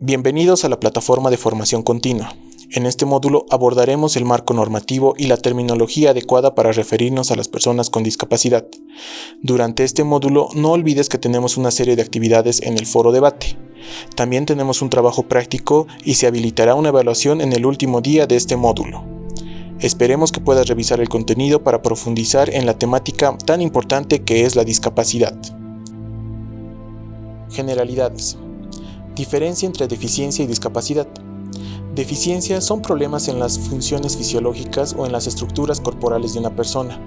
Bienvenidos a la plataforma de formación continua. En este módulo abordaremos el marco normativo y la terminología adecuada para referirnos a las personas con discapacidad. Durante este módulo no olvides que tenemos una serie de actividades en el foro debate. También tenemos un trabajo práctico y se habilitará una evaluación en el último día de este módulo. Esperemos que puedas revisar el contenido para profundizar en la temática tan importante que es la discapacidad. Generalidades. Diferencia entre deficiencia y discapacidad. Deficiencias son problemas en las funciones fisiológicas o en las estructuras corporales de una persona.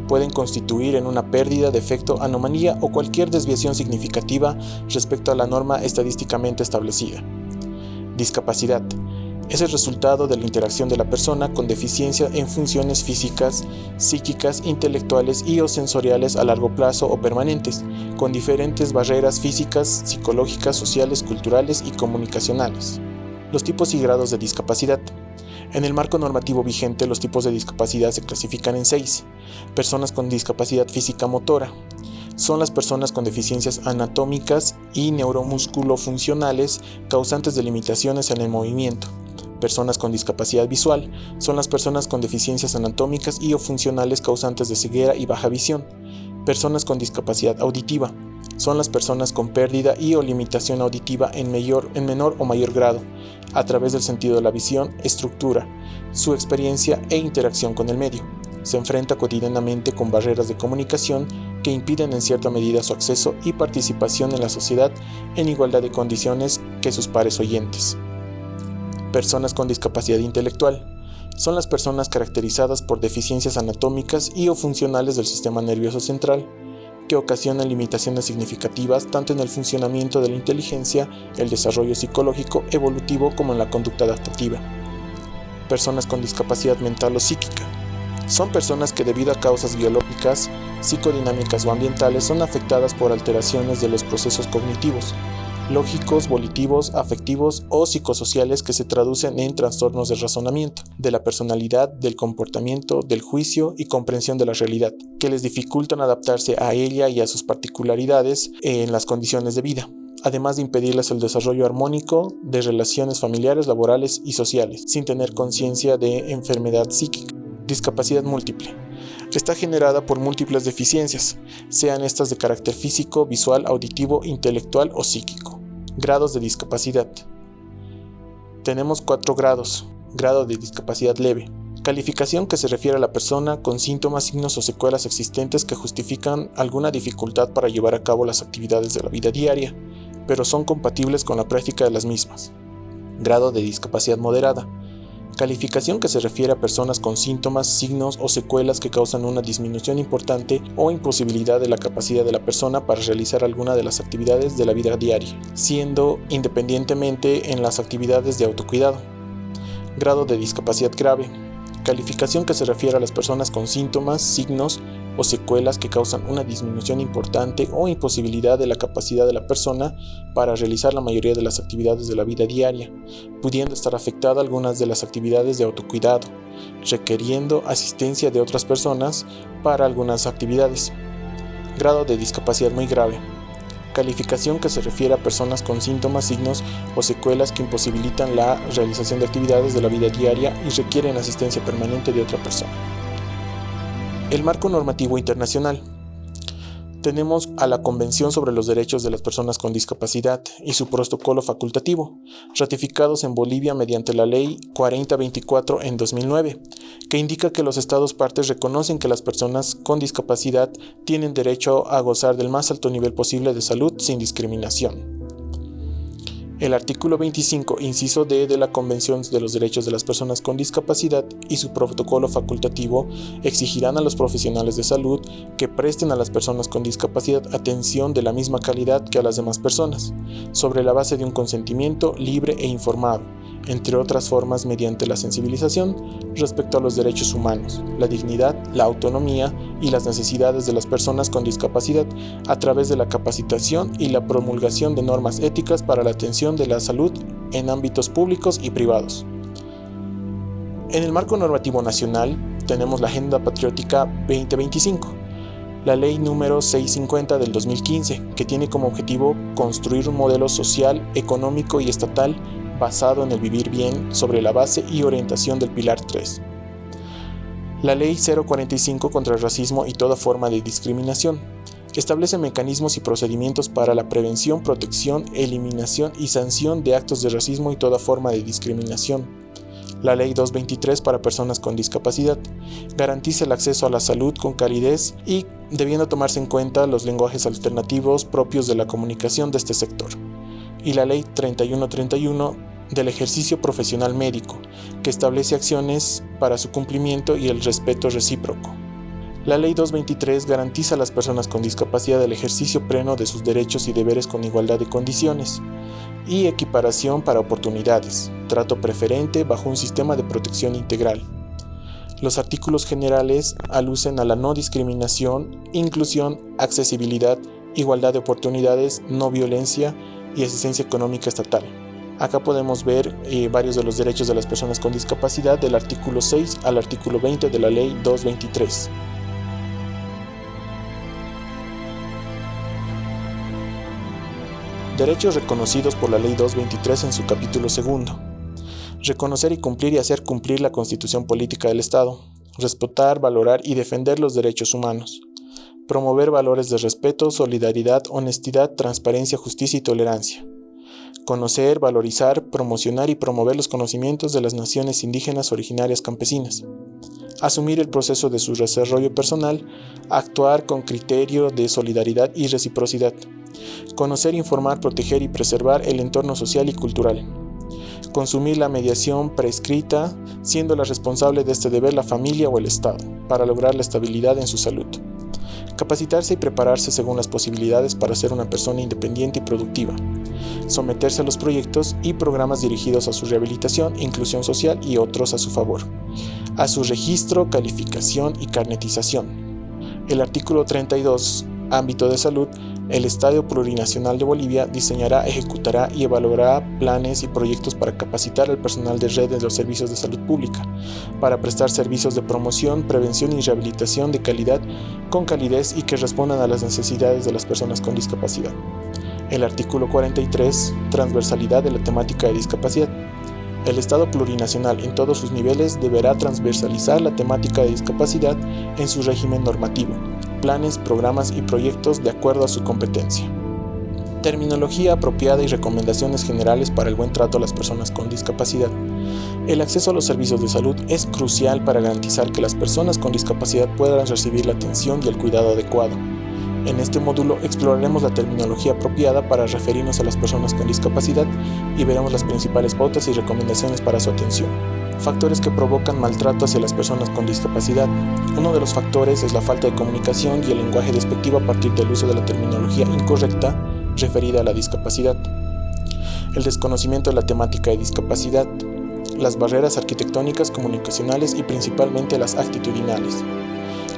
Pueden constituir en una pérdida, defecto, anomalía o cualquier desviación significativa respecto a la norma estadísticamente establecida. Discapacidad. Es el resultado de la interacción de la persona con deficiencia en funciones físicas, psíquicas, intelectuales y o sensoriales a largo plazo o permanentes, con diferentes barreras físicas, psicológicas, sociales, culturales y comunicacionales. Los tipos y grados de discapacidad. En el marco normativo vigente, los tipos de discapacidad se clasifican en 6. Personas con discapacidad física motora. Son las personas con deficiencias anatómicas y neuromusculofuncionales causantes de limitaciones en el movimiento. Personas con discapacidad visual son las personas con deficiencias anatómicas y o funcionales causantes de ceguera y baja visión. Personas con discapacidad auditiva son las personas con pérdida y o limitación auditiva en menor o mayor grado, a través del sentido de la visión, estructura, su experiencia e interacción con el medio. Se enfrenta cotidianamente con barreras de comunicación que impiden en cierta medida su acceso y participación en la sociedad en igualdad de condiciones que sus pares oyentes. Personas con discapacidad intelectual son las personas caracterizadas por deficiencias anatómicas y o funcionales del sistema nervioso central, que ocasionan limitaciones significativas tanto en el funcionamiento de la inteligencia, el desarrollo psicológico evolutivo como en la conducta adaptativa. Personas con discapacidad mental o psíquica son personas que debido a causas biológicas, psicodinámicas o ambientales son afectadas por alteraciones de los procesos cognitivos, lógicos, volitivos, afectivos o psicosociales que se traducen en trastornos del razonamiento, de la personalidad, del comportamiento, del juicio y comprensión de la realidad, que les dificultan adaptarse a ella y a sus particularidades en las condiciones de vida, además de impedirles el desarrollo armónico de relaciones familiares, laborales y sociales, sin tener conciencia de enfermedad psíquica. Discapacidad múltiple. Está generada por múltiples deficiencias, sean estas de carácter físico, visual, auditivo, intelectual o psíquico. Grados de discapacidad. Tenemos 4 grados. Grado de discapacidad leve. Calificación que se refiere a la persona con síntomas, signos o secuelas existentes que justifican alguna dificultad para llevar a cabo las actividades de la vida diaria, pero son compatibles con la práctica de las mismas. Grado de discapacidad moderada. Calificación que se refiere a personas con síntomas, signos o secuelas que causan una disminución importante o imposibilidad de la capacidad de la persona para realizar alguna de las actividades de la vida diaria, siendo independientemente en las actividades de autocuidado. Grado de discapacidad grave. Calificación que se refiere a las personas con síntomas, signos o secuelas que causan una disminución importante o imposibilidad de la capacidad de la persona para realizar la mayoría de las actividades de la vida diaria, pudiendo estar afectada algunas de las actividades de autocuidado, requiriendo asistencia de otras personas para algunas actividades. Grado de discapacidad muy grave. Calificación que se refiere a personas con síntomas, signos o secuelas que imposibilitan la realización de actividades de la vida diaria y requieren asistencia permanente de otra persona. El marco normativo internacional. Tenemos a la Convención sobre los Derechos de las Personas con Discapacidad y su protocolo facultativo, ratificados en Bolivia mediante la Ley 4024 en 2009, que indica que los Estados partes reconocen que las personas con discapacidad tienen derecho a gozar del más alto nivel posible de salud sin discriminación. El artículo 25, inciso D de la Convención de los Derechos de las Personas con Discapacidad y su protocolo facultativo exigirán a los profesionales de salud que presten a las personas con discapacidad atención de la misma calidad que a las demás personas, sobre la base de un consentimiento libre e informado, entre otras formas mediante la sensibilización respecto a los derechos humanos, la dignidad, la autonomía y las necesidades de las personas con discapacidad a través de la capacitación y la promulgación de normas éticas para la atención de la salud en ámbitos públicos y privados. En el marco normativo nacional tenemos la Agenda Patriótica 2025, la ley número 650 del 2015, que tiene como objetivo construir un modelo social, económico y estatal basado en el vivir bien sobre la base y orientación del pilar 3. La ley 045 contra el racismo y toda forma de discriminación establece mecanismos y procedimientos para la prevención, protección, eliminación y sanción de actos de racismo y toda forma de discriminación. La Ley 223 para personas con discapacidad garantiza el acceso a la salud con calidez y debiendo tomarse en cuenta los lenguajes alternativos propios de la comunicación de este sector. Y la Ley 3131 del ejercicio profesional médico, que establece acciones para su cumplimiento y el respeto recíproco. La Ley 223 garantiza a las personas con discapacidad el ejercicio pleno de sus derechos y deberes con igualdad de condiciones y equiparación para oportunidades, trato preferente bajo un sistema de protección integral. Los artículos generales alucen a la no discriminación, inclusión, accesibilidad, igualdad de oportunidades, no violencia y asistencia económica estatal. Acá podemos ver varios de los derechos de las personas con discapacidad del artículo 6 al artículo 20 de la Ley 223. Derechos reconocidos por la Ley 223 en su capítulo 2. Reconocer y cumplir y hacer cumplir la Constitución Política del Estado. Respetar, valorar y defender los derechos humanos. Promover valores de respeto, solidaridad, honestidad, transparencia, justicia y tolerancia. Conocer, valorizar, promocionar y promover los conocimientos de las naciones indígenas originarias campesinas. Asumir el proceso de su desarrollo personal. Actuar con criterio de solidaridad y reciprocidad. Conocer, informar, proteger y preservar el entorno social y cultural. Consumir la mediación prescrita, siendo la responsable de este deber la familia o el Estado, para lograr la estabilidad en su salud. Capacitarse y prepararse según las posibilidades para ser una persona independiente y productiva. Someterse a los proyectos y programas dirigidos a su rehabilitación, inclusión social y otros a su favor. A su registro, calificación y carnetización. El artículo 32, ámbito de salud. El Estadio Plurinacional de Bolivia diseñará, ejecutará y evaluará planes y proyectos para capacitar al personal de red de los servicios de salud pública, para prestar servicios de promoción, prevención y rehabilitación de calidad, con calidez y que respondan a las necesidades de las personas con discapacidad. El artículo 43, transversalidad de la temática de discapacidad. El Estado plurinacional en todos sus niveles deberá transversalizar la temática de discapacidad en su régimen normativo, planes, programas y proyectos de acuerdo a su competencia. Terminología apropiada y recomendaciones generales para el buen trato a las personas con discapacidad. El acceso a los servicios de salud es crucial para garantizar que las personas con discapacidad puedan recibir la atención y el cuidado adecuado. En este módulo exploraremos la terminología apropiada para referirnos a las personas con discapacidad y veremos las principales pautas y recomendaciones para su atención. Factores que provocan maltrato hacia las personas con discapacidad. Uno de los factores es la falta de comunicación y el lenguaje despectivo a partir del uso de la terminología incorrecta referida a la discapacidad. El desconocimiento de la temática de discapacidad. Las barreras arquitectónicas, comunicacionales y principalmente las actitudinales.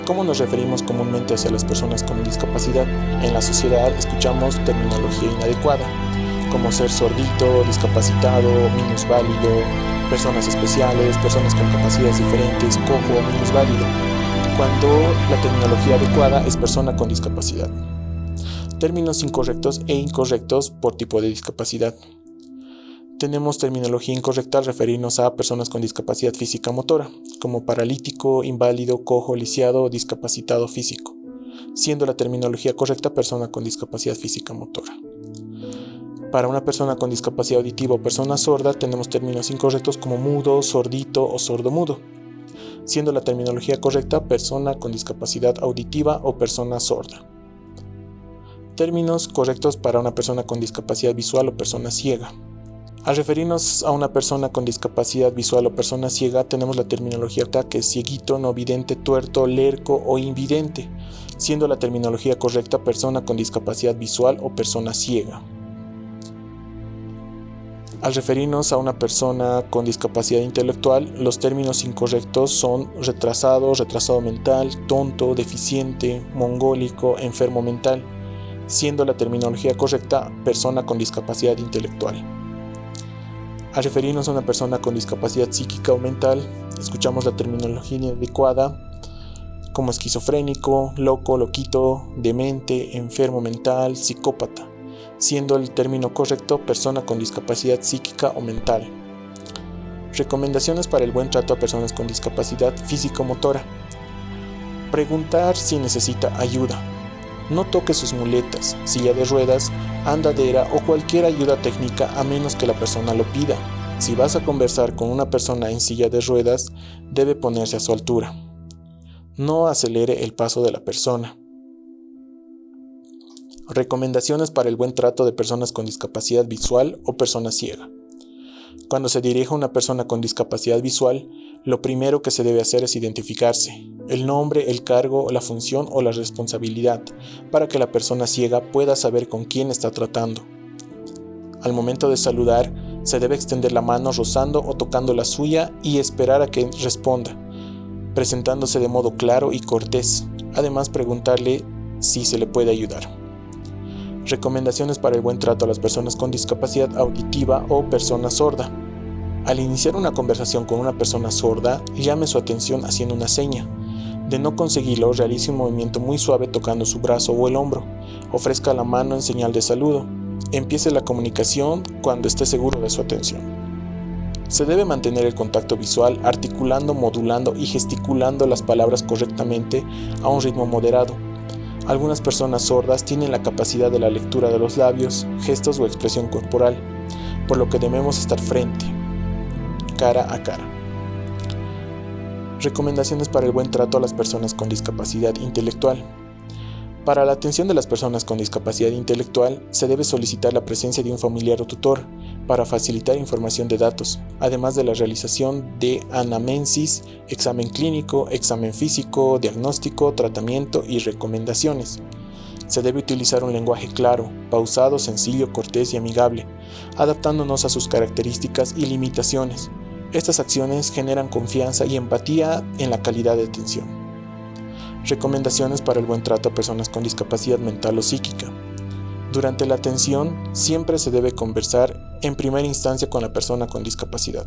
¿Cómo nos referimos comúnmente hacia las personas con discapacidad? En la sociedad escuchamos terminología inadecuada, como ser sordito, discapacitado, minusválido, personas especiales, personas con capacidades diferentes, cojo, minusválido, cuando la terminología adecuada es persona con discapacidad. Términos incorrectos e incorrectos por tipo de discapacidad. Tenemos terminología incorrecta al referirnos a personas con discapacidad física motora, como paralítico, inválido, cojo, lisiado o discapacitado físico, siendo la terminología correcta persona con discapacidad física motora. Para una persona con discapacidad auditiva o persona sorda tenemos términos incorrectos como mudo, sordito o sordomudo, siendo la terminología correcta persona con discapacidad auditiva o persona sorda. Términos correctos para una persona con discapacidad visual o persona ciega. Al referirnos a una persona con discapacidad visual o persona ciega, tenemos la terminología que es cieguito, no vidente, tuerto, lerco o invidente, siendo la terminología correcta persona con discapacidad visual o persona ciega. Al referirnos a una persona con discapacidad intelectual, los términos incorrectos son retrasado, retrasado mental, tonto, deficiente, mongólico, enfermo mental, siendo la terminología correcta persona con discapacidad intelectual. Al referirnos a una persona con discapacidad psíquica o mental, escuchamos la terminología inadecuada como esquizofrénico, loco, loquito, demente, enfermo mental, psicópata, siendo el término correcto persona con discapacidad psíquica o mental. Recomendaciones para el buen trato a personas con discapacidad físico-motora. Preguntar si necesita ayuda. No toque sus muletas, silla de ruedas, andadera o cualquier ayuda técnica a menos que la persona lo pida. Si vas a conversar con una persona en silla de ruedas, debe ponerse a su altura. No acelere el paso de la persona. Recomendaciones para el buen trato de personas con discapacidad visual o persona ciega. Cuando se dirige a una persona con discapacidad visual, lo primero que se debe hacer es identificarse, el nombre, el cargo, la función o la responsabilidad, para que la persona ciega pueda saber con quién está tratando. Al momento de saludar, se debe extender la mano rozando o tocando la suya y esperar a que responda, presentándose de modo claro y cortés. Además, preguntarle si se le puede ayudar. Recomendaciones para el buen trato a las personas con discapacidad auditiva o persona sorda. Al iniciar una conversación con una persona sorda, llame su atención haciendo una seña. De no conseguirlo, realice un movimiento muy suave tocando su brazo o el hombro. Ofrezca la mano en señal de saludo. Empiece la comunicación cuando esté seguro de su atención. Se debe mantener el contacto visual, articulando, modulando y gesticulando las palabras correctamente a un ritmo moderado. Algunas personas sordas tienen la capacidad de la lectura de los labios, gestos o expresión corporal, por lo que debemos estar frente, cara a cara. Recomendaciones para el buen trato a las personas con discapacidad intelectual. Para la atención de las personas con discapacidad intelectual, se debe solicitar la presencia de un familiar o tutor para facilitar información de datos, además de la realización de anamnesis, examen clínico, examen físico, diagnóstico, tratamiento y recomendaciones. Se debe utilizar un lenguaje claro, pausado, sencillo, cortés y amigable, adaptándonos a sus características y limitaciones. Estas acciones generan confianza y empatía en la calidad de atención. Recomendaciones para el buen trato a personas con discapacidad mental o psíquica. Durante la atención, siempre se debe conversar en primera instancia con la persona con discapacidad,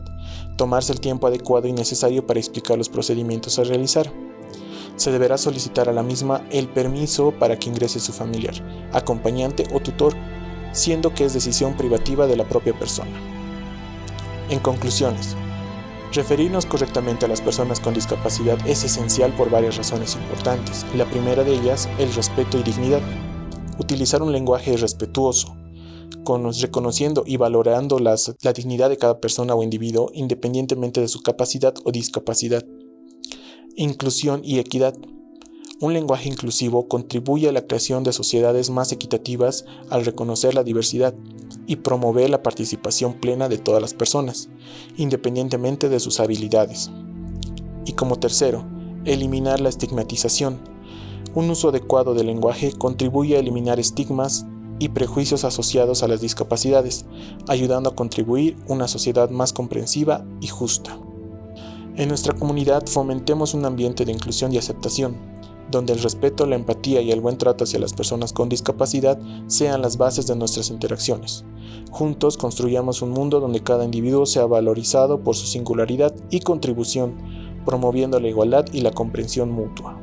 tomarse el tiempo adecuado y necesario para explicar los procedimientos a realizar. Se deberá solicitar a la misma el permiso para que ingrese su familiar, acompañante o tutor, siendo que es decisión privativa de la propia persona. En conclusiones, referirnos correctamente a las personas con discapacidad es esencial por varias razones importantes. La primera de ellas, el respeto y dignidad. Utilizar un lenguaje respetuoso, reconociendo y valorando la dignidad de cada persona o individuo independientemente de su capacidad o discapacidad. Inclusión y equidad. Un lenguaje inclusivo contribuye a la creación de sociedades más equitativas al reconocer la diversidad y promover la participación plena de todas las personas, independientemente de sus habilidades. Y como tercero, eliminar la estigmatización. Un uso adecuado del lenguaje contribuye a eliminar estigmas y prejuicios asociados a las discapacidades, ayudando a contribuir a una sociedad más comprensiva y justa. En nuestra comunidad fomentemos un ambiente de inclusión y aceptación, donde el respeto, la empatía y el buen trato hacia las personas con discapacidad sean las bases de nuestras interacciones. Juntos construyamos un mundo donde cada individuo sea valorizado por su singularidad y contribución, promoviendo la igualdad y la comprensión mutua.